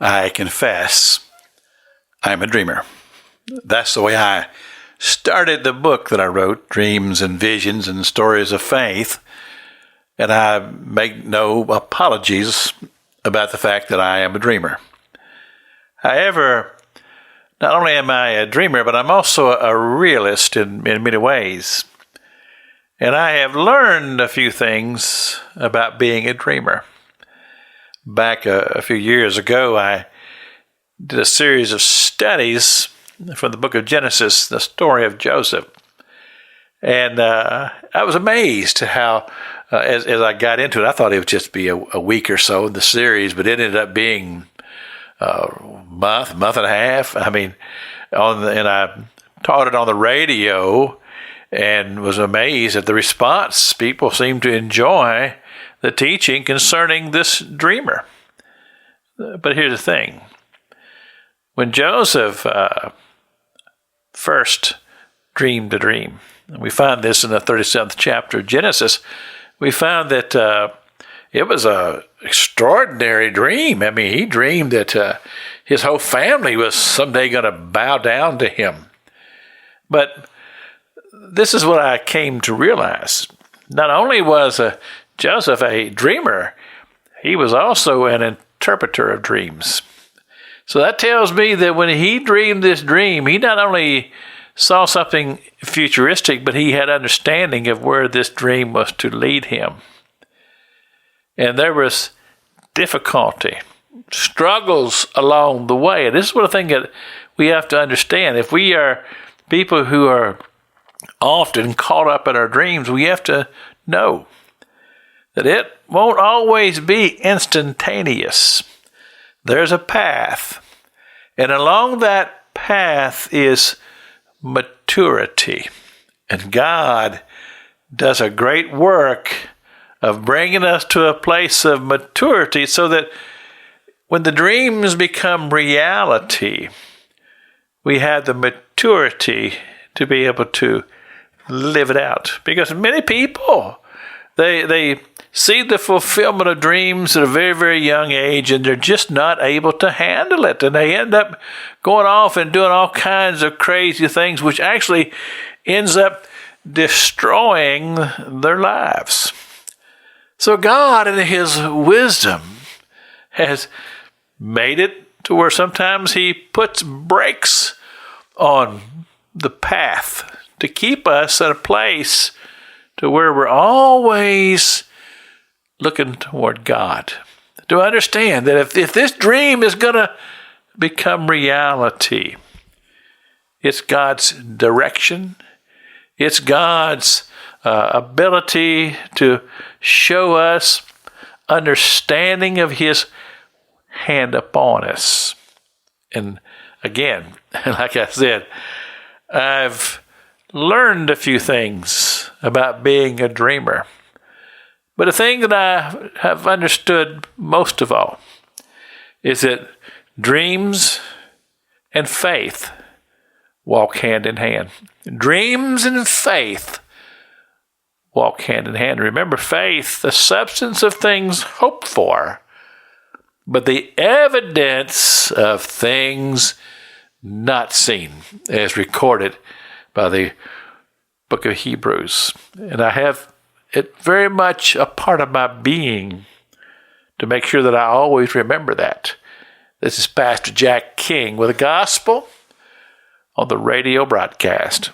I confess I'm a dreamer. That's the way I started the book that I wrote, Dreams and Visions and Stories of Faith. And I make no apologies about the fact that I am a dreamer. However, not only am I a dreamer, but I'm also a realist in many ways. And I have learned a few things about being a dreamer. Back a few years ago, I did a series of studies from the book of Genesis, the story of Joseph. And I was amazed how, as I got into it, I thought it would just be a week or so in the series, but it ended up being a month and a half. I mean, and I taught it on the radio and was amazed at the response. People seemed to enjoy the teaching concerning this dreamer. But here's the thing. When Joseph first dreamed a dream, and we find this in the 37th chapter of Genesis, we found that it was an extraordinary dream. I mean, he dreamed that his whole family was someday going to bow down to him. But this is what I came to realize. Not only was Joseph a dreamer, he was also an interpreter of dreams. So that tells me that when he dreamed this dream, he not only saw something futuristic, but he had understanding of where this dream was to lead him. And there was difficulty, struggles along the way. And this is one of the things that we have to understand. If we are people who are often caught up in our dreams, we have to know that it won't always be instantaneous. There's a path, and along that path is maturity. And God does a great work of bringing us to a place of maturity so that when the dreams become reality, we have the maturity to be able to live it out. Because many people, they see the fulfillment of dreams at a very, very young age, and they're just not able to handle it. And they end up going off and doing all kinds of crazy things, which actually ends up destroying their lives. So God, in His wisdom, has made it to where sometimes He puts brakes on the path to keep us at a place to where we're always looking toward God. To understand that if this dream is going to become reality, it's God's direction, it's God's ability to show us understanding of His hand upon us. And again, like I said, I've learned a few things about being a dreamer. But the thing that I have understood most of all is that dreams and faith walk hand in hand. Dreams and faith walk hand in hand. Remember, faith, the substance of things hoped for, but the evidence of things not seen, as recorded by the book of Hebrews. And I have it very much a part of my being to make sure that I always remember that. This is Pastor Jack King with the gospel on the radio broadcast.